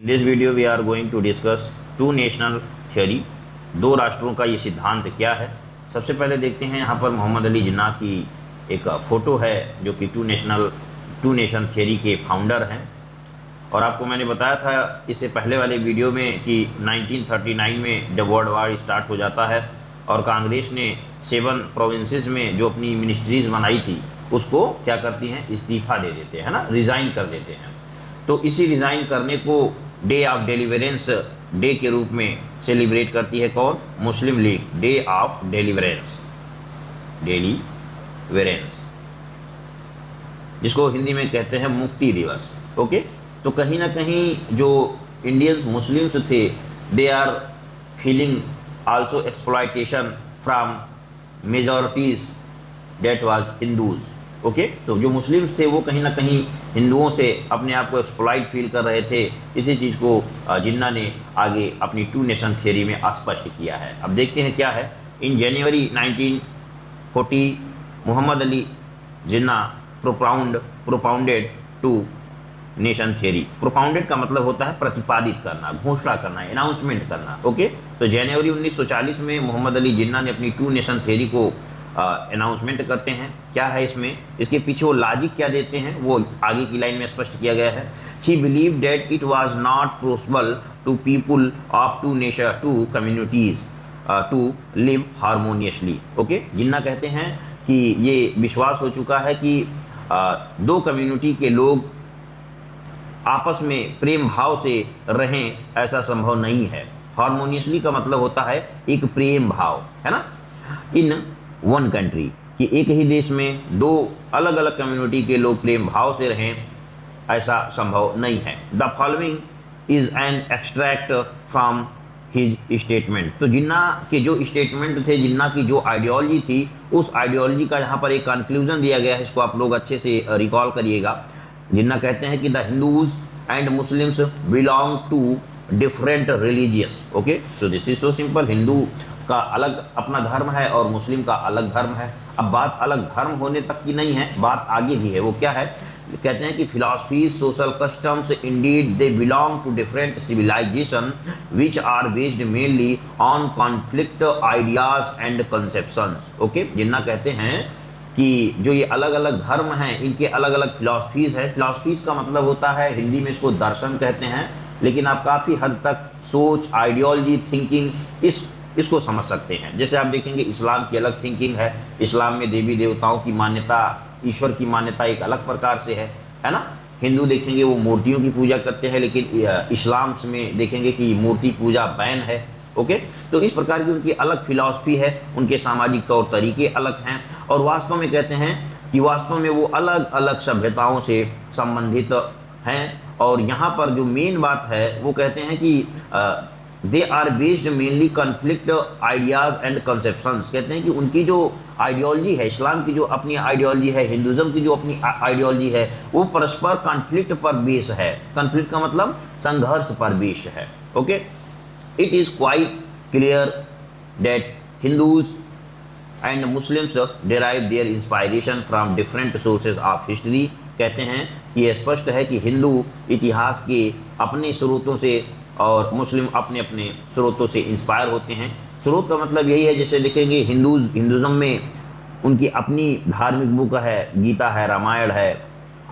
In this video we are going to discuss two national theory। दो राष्ट्रों का ये सिद्धांत क्या है। सबसे पहले देखते हैं यहाँ पर मोहम्मद अली जिन्ना की एक फ़ोटो है जो कि टू नेशन थियरी के फाउंडर हैं। और आपको मैंने बताया था इससे पहले वाले वीडियो में कि 1939 में जब वर्ल्ड वार स्टार्ट हो जाता है और कांग्रेस ने 7 प्रोविंसेस में जो अपनी मिनिस्ट्रीज़ बनाई थी उसको क्या करती हैं, इस्तीफ़ा दे देते हैं ना, रिज़ाइन कर देते हैं। तो इसी रिज़ाइन करने को डे ऑफ डेलीवरेंस डे के रूप में सेलिब्रेट करती है कौन, मुस्लिम लीग। डे ऑफ डेलीवरेंस जिसको हिंदी में कहते हैं मुक्ति दिवस। ओके, तो कहीं ना कहीं जो इंडियंस मुस्लिम्स थे they are feeling also exploitation from majorities that was Hindus. Okay, तो जो मुस्लिम्स थे वो कहीं ना कहीं हिंदुओं से अपने आप को एक्सप्लॉइट फील कर रहे थे। इसी चीज़ को जिन्ना ने आगे अपनी टू नेशन थियरी में स्पष्ट किया है। अब देखते हैं क्या है। In January 1940 Mohammad Ali Jinnah propounded two nation theory. Propounded का मतलब होता है प्रतिपादित करना, घोषणा करना, अनाउंसमेंट करना। ओके, तो जनवरी 1940 में मोहम्मद अली जिन्ना ने अपनी टू नेशन थियरी को अनाउंसमेंट करते हैं। क्या है इसमें, इसके पीछे वो लॉजिक क्या देते हैं वो आगे की लाइन में स्पष्ट किया गया है। He believe that it was not possible to people of two nation two communities to live harmoniously. Okay, Jinnah कहते हैं कि ये विश्वास हो चुका है कि दो कम्युनिटी के लोग आपस में प्रेम भाव से रहें, ऐसा संभव नहीं है। हारमोनियसली का मतलब होता है एक प्रेम भाव, है ना। इन वन कंट्री कि एक ही देश में दो अलग अलग कम्युनिटी के लोग प्रेम भाव से रहें, ऐसा संभव नहीं है। The following is an extract from his statement. तो जिन्ना के जो स्टेटमेंट थे, जिन्ना की जो आइडियोलॉजी थी, उस आइडियोलॉजी का यहाँ पर एक कंक्लूजन दिया गया है। इसको आप लोग अच्छे से रिकॉल करिएगा। जिन्ना कहते हैं कि the Hindus and Muslims belong to different religious. Okay, तो दिस इज सो सिंपल। हिंदू का अलग अपना धर्म है और मुस्लिम का अलग धर्म है। अब बात अलग धर्म होने तक की नहीं है, बात आगे भी है। वो क्या है, कहते हैं कि philosophies, social customs, indeed they belong to different civilisation which are based mainly on conflict ideas and conceptions. Okay, Jinnah कहते हैं कि जो ये अलग अलग धर्म हैं इनके अलग अलग फिलॉसफीज है। फिलॉसफीज का मतलब होता है, हिंदी में इसको दर्शन कहते हैं, लेकिन आप काफ़ी हद तक सोच, आइडियोलॉजी, थिंकिंग इसको समझ सकते हैं। जैसे आप देखेंगे इस्लाम की अलग थिंकिंग है। इस्लाम में देवी देवताओं की मान्यता, ईश्वर की मान्यता एक अलग प्रकार से है ना। हिंदू देखेंगे वो मूर्तियों की पूजा करते हैं, लेकिन इस्लाम में देखेंगे कि मूर्ति पूजा बैन है। ओके, तो इस प्रकार की उनकी अलग फिलॉसफी है, उनके सामाजिक तौर तरीके अलग हैं। और वास्तव में कहते हैं कि वास्तव में वो अलग अलग सभ्यताओं से संबंधित हैं। और यहाँ पर जो मेन बात है वो कहते हैं कि they are based mainly conflict ideas and conceptions. कहते हैं कि उनकी जो आइडियोलॉजी है, इस्लाम की जो अपनी आइडियोलॉजी है, हिंदुज़म की जो अपनी आइडियोलॉजी है, वो परस्पर कॉन्फ्लिक्ट पर बेस है। कॉन्फ्लिक्ट का मतलब संघर्ष पर बेस है। Okay, it is quite clear that Hindus and Muslims derive their inspiration from different sources of history. कहते हैं कि यह स्पष्ट है कि हिंदू इतिहास के अपने स्रोतों से और मुस्लिम अपने अपने स्रोतों से इंस्पायर होते हैं। स्रोत का मतलब यही है, जैसे देखेंगे हिंदुज़म में उनकी अपनी धार्मिक बुक है, गीता है, रामायण है।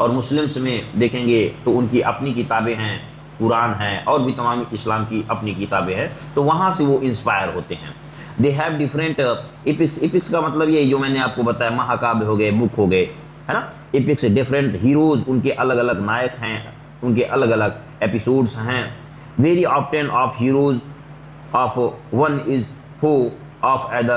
और मुस्लिम्स में देखेंगे तो उनकी अपनी किताबें हैं, कुरान है, और भी तमाम इस्लाम की अपनी किताबें हैं। तो वहाँ से वो इंस्पायर होते हैं। They have different epics. Epics का मतलब ये जो मैंने आपको बताया, महाकाव्य हो गए, बुक हो गए, है ना। एपिक्स डिफरेंट हीरोज़, उनके अलग अलग नायक हैं, उनके अलग अलग एपिसोड्स हैं। Very often of heroes of one is who of other,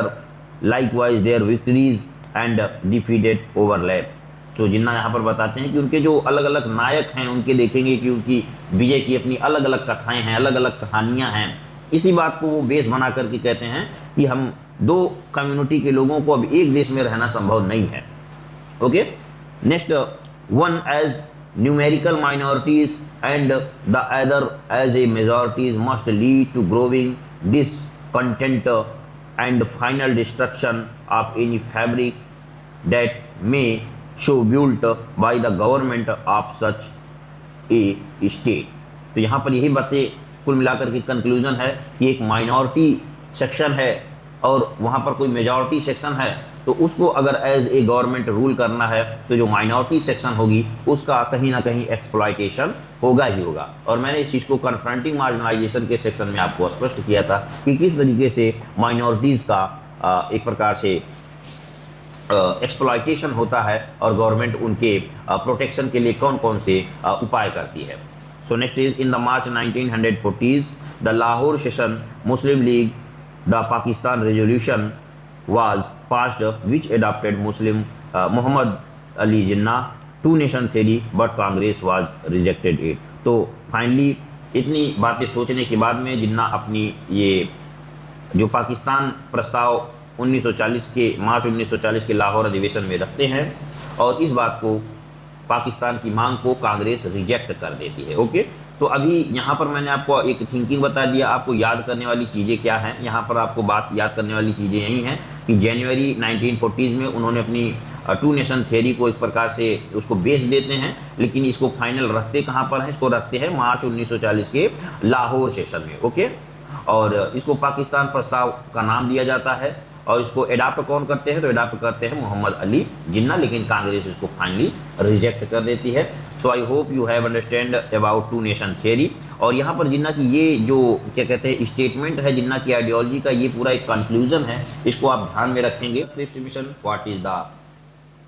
likewise their victories and defeated overlap। तो जिन्ना यहाँ पर बताते हैं कि उनके जो अलग अलग नायक हैं उनके देखेंगे कि उनकी विजय की अपनी अलग अलग कथाएं हैं, अलग अलग कहानियाँ हैं। इसी बात को वो बेस बना करके कहते हैं कि हम दो कम्युनिटी के लोगों को अब एक देश में रहना संभव नहीं है। Okay, next one as numerical minorities and the other as a majorities must lead to growing discontent and final destruction of any fabric that may show built by the government of such a state। तो यहाँ पर यही बातें कुल मिलाकर के conclusion है कि एक माइनॉरिटी सेक्शन है और वहाँ पर कोई मेजॉरिटी सेक्शन है, तो उसको अगर एज ए गवर्नमेंट रूल करना है तो जो माइनॉरिटी सेक्शन होगी उसका कहीं ना कहीं एक्सप्लॉयटेशन होगा ही होगा। और मैंने इस चीज़ को कन्फ्रंटिंग मार्जिनलाइजेशन के सेक्शन में आपको स्पष्ट किया था कि किस तरीके से माइनॉरिटीज़ का एक प्रकार से एक्सप्लॉयटेशन होता है और गवर्नमेंट उनके प्रोटेक्शन के लिए कौन कौन से उपाय करती है। So next is in the March 1940s the Lahore session Muslim league the Pakistan resolution was passed which adopted Muslim Muhammad Ali Jinnah two nation theory but Congress was rejected it। तो फाइनली इतनी बातें सोचने के बाद में जिन्ना अपनी ये जो पाकिस्तान प्रस्ताव 1940 के मार्च 1940 के लाहौर अधिवेशन में रखते हैं और इस बात को पाकिस्तान की मांग को कांग्रेस रिजेक्ट कर देती है। ओके, तो अभी यहाँ पर मैंने आपको एक थिंकिंग बता दिया, आपको याद करने वाली चीज़ें क्या हैं। यहाँ पर आपको बात याद करने वाली चीज़ें यही हैं कि जनवरी 1940 में उन्होंने अपनी टू नेशन थ्योरी को एक प्रकार से उसको बेच देते हैं, लेकिन इसको फाइनल रखते कहाँ पर हैं, इसको रखते हैं मार्च 1940 के लाहौर सेशन में। ओके, और इसको पाकिस्तान प्रस्ताव का नाम दिया जाता है और इसको अडॉप्ट कौन करते हैं, तो अडॉप्ट करते हैं मोहम्मद अली जिन्ना, लेकिन कांग्रेस इसको फाइनली रिजेक्ट कर देती है। So I hope you have understand about two nation theory. और यहाँ पर जिन्ना की ये जो क्या कहते हैं स्टेटमेंट है जिन्ना की आइडियोलॉजी का, ये पूरा एक कंक्लूजन है, इसको आप ध्यान में रखेंगे। Cripps Mission, what is the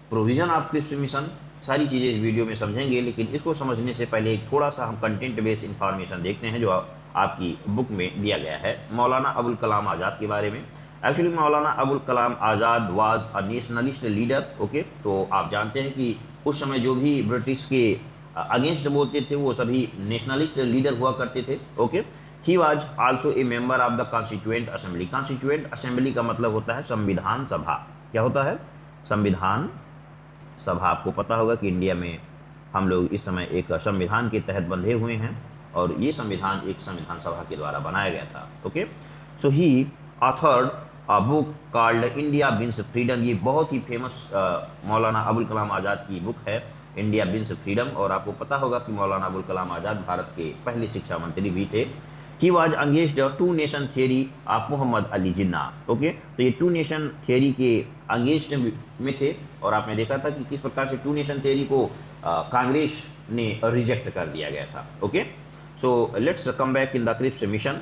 provision of Cripps Mission, सारी चीज़ें इस वीडियो में समझेंगे, लेकिन इसको समझने से पहले एक थोड़ा सा हम कंटेंट बेस्ड इंफॉर्मेशन देखते हैं जो आपकी बुक में दिया गया है मौलाना अबुल कलाम आज़ाद के बारे में। Actually Maulana Abul Kalam Azad was a nationalist leader. Okay, तो आप जानते हैं कि उस समय जो भी ब्रिटिश के अगेंस्ट बोलते थे वो सभी नेशनलिस्ट लीडर हुआ करते थे। Okay, he was also a member of the constituent assembly. Constituent assembly का मतलब होता है संविधान सभा। क्या होता है? संविधान सभा। आपको पता होगा कि इंडिया में हम लोग इस समय एक संविधान के तहत बंधे हुए हैं और ये संविधान एक संविधान सभा के द्वारा बनाया गया था। Okay, so he authored a book called India Wins Freedom. ये बहुत ही फेमस मौलाना अबुल कलाम आज़ाद की बुक है इंडिया विंस फ्रीडम। और आपको पता होगा कि मौलाना अबुल कलाम आज़ाद भारत के पहले शिक्षा मंत्री भी थे। He was against two nation theory of Mohammad Ali Jinnah. Okay, तो ये टू नेशन थियरी के अगेंस्ट में थे और आपने देखा था कि किस प्रकार से टू नेशन थियरी को कांग्रेस ने रिजेक्ट कर दिया गया था। Okay, so let's come back in the Cripps Mission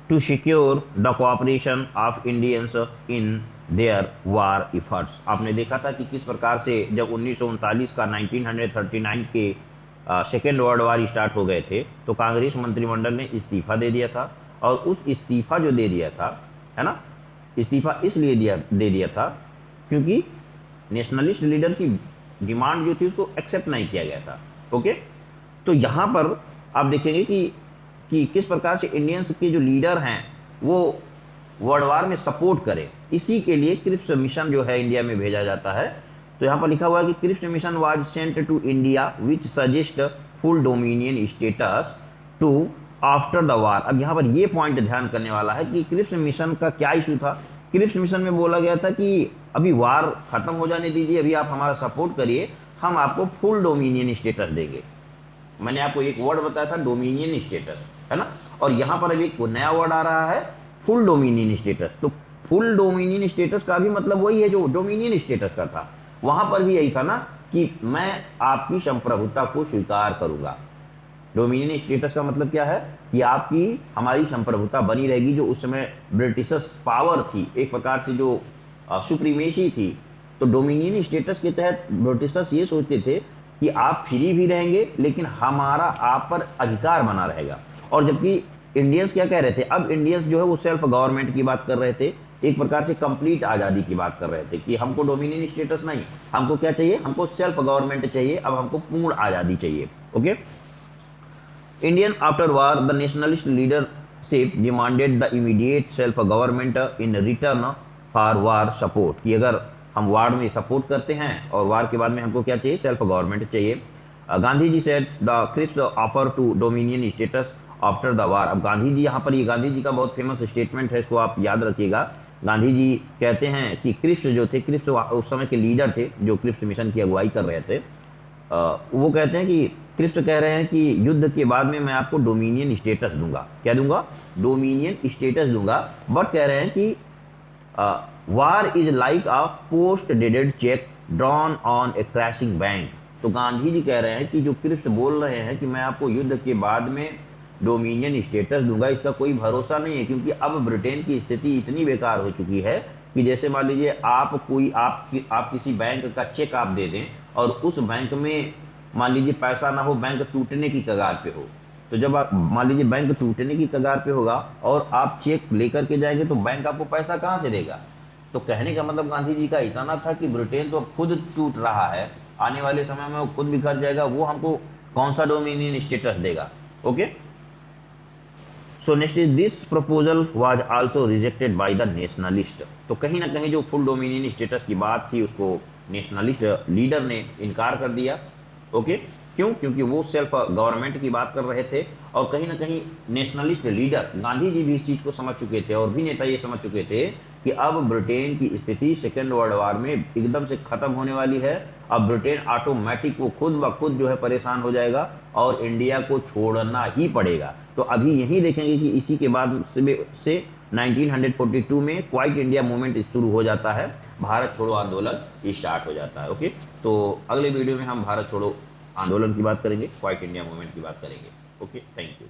to secure the cooperation of Indians in their war efforts। आपने देखा था कि किस प्रकार से जब 1939 का 1939 के सेकेंड वर्ल्ड वार स्टार्ट हो गए थे तो कांग्रेस मंत्रिमंडल ने इस्तीफा दे दिया था। और उस इस्तीफा जो दे दिया था, है ना, इस्तीफा इसलिए दे दिया था क्योंकि नेशनलिस्ट लीडर की डिमांड जो थी उसको एक्सेप्ट नहीं किया गया था। ओके, तो यहाँ पर आप देखेंगे कि किस प्रकार से इंडियंस के जो लीडर हैं वो वर्ल्ड वार में सपोर्ट करें, इसी के लिए क्रिप्स मिशन जो है इंडिया में भेजा जाता है। तो यहाँ पर लिखा हुआ है कि Cripps Mission was sent to India which suggest full dominion status to after the war. अब यहाँ पर ये पॉइंट ध्यान करने वाला है कि क्रिप्स मिशन का क्या इशू था। क्रिप्स मिशन में बोला गया था कि अभी वार खत्म हो जाने दीजिए, अभी आप हमारा सपोर्ट करिए, हम आपको फुल डोमिनियन स्टेटस देंगे। मैंने आपको एक वर्ड बताया था डोमिनियन स्टेटस, है ना, और यहाँ पर अभी एक नया वर्ड आ रहा है फुल डोमिनियन स्टेटस। तो फुल डोमिनियन स्टेटस का भी मतलब वही है जो डोमिनियन स्टेटस का था। वहां पर भी यही था ना कि मैं आपकी संप्रभुता को स्वीकार करूंगा। डोमिनियन स्टेटस का मतलब क्या है कि आपकी हमारी संप्रभुता बनी रहेगी। जो उस समय ब्रिटिशर्स पावर थी, एक प्रकार से जो सुप्रीमेसी थी, तो डोमिनियन स्टेटस के तहत ब्रिटिशर्स ये सोचते थे कि आप फ्री भी रहेंगे लेकिन हमारा आप पर अधिकार बना रहेगा। और जबकि इंडियंस क्या कह रहे थे, अब इंडियंस जो है वो सेल्फ गवर्नमेंट की बात कर रहे थे, एक प्रकार से कंप्लीट आज़ादी की बात कर रहे थे कि हमको डोमिनियन स्टेटस नहीं, हमको क्या चाहिए, हमको सेल्फ गवर्नमेंट चाहिए, अब हमको पूर्ण आज़ादी चाहिए। Okay, Indian after war the nationalist leadership demanded the immediate self government in return for war support. कि अगर हम वार में सपोर्ट करते हैं और वार के बाद में हमको क्या चाहिए, सेल्फ गवर्नमेंट चाहिए। Gandhi ji said the Cripps offer to dominion status after the war. अब गांधी जी, यहाँ पर ये गांधी जी का बहुत फेमस स्टेटमेंट है, इसको आप याद रखिएगा। गांधी जी कहते हैं कि क्रिप्स जो थे, क्रिप्स उस समय के लीडर थे जो क्रिप्स मिशन की अगुवाई कर रहे थे, वो कहते हैं कि क्रिप्स कह रहे हैं कि युद्ध के बाद में मैं आपको डोमिनियन स्टेटस दूंगा। क्या दूंगा? डोमिनियन स्टेटस दूंगा। बट कह रहे हैं कि वार is like a post dated cheque drawn on A crashing bank. तो गांधी जी कह रहे हैं कि जो क्रिप्स बोल रहे हैं कि मैं आपको युद्ध के बाद में डोमिनियन स्टेटस दूंगा, इसका कोई भरोसा नहीं है, क्योंकि अब ब्रिटेन की स्थिति इतनी बेकार हो चुकी है कि जैसे मान लीजिए आप किसी बैंक का चेक आप दे दें और उस बैंक में मान लीजिए पैसा ना हो, बैंक टूटने की कगार पे हो। तो जब आप मान लीजिए बैंक टूटने की कगार पे होगा और आप चेक लेकर के जाएंगे तो बैंक आपको पैसा कहाँ से देगा? तो कहने का मतलब गांधी जी का इतना था कि ब्रिटेन तो अब खुद टूट रहा है, आने वाले समय में वो खुद बिखर जाएगा, वो हमको कौन सा डोमिनियन स्टेटस देगा? Okay, so next is this proposal was also rejected by the nationalist. तो कहीं ना कहीं जो फुल डोमिनियन स्टेटस की बात थी उसको नेशनलिस्ट लीडर ने इनकार कर दिया। ओके, क्यों? क्योंकि वो सेल्फ गवर्नमेंट की बात कर रहे थे और कहीं ना कहीं नेशनलिस्ट लीडर गांधी जी भी इस चीज को समझ चुके थे और भी नेता ये समझ चुके थे कि अब ब्रिटेन की स्थिति सेकेंड वर्ल्ड वॉर में एकदम से खत्म होने वाली है। अब ब्रिटेन ऑटोमेटिक वो खुद ब खुद जो है परेशान हो जाएगा और इंडिया को छोड़ना ही पड़ेगा। तो अभी यही देखेंगे कि इसी के बाद से 1942 में क्वाइट इंडिया मूवमेंट शुरू हो जाता है, भारत छोड़ो आंदोलन स्टार्ट हो जाता है। ओके, तो अगले वीडियो में हम भारत छोड़ो आंदोलन की बात करेंगे, क्वाइट इंडिया मूवमेंट की बात करेंगे। Okay, thank you.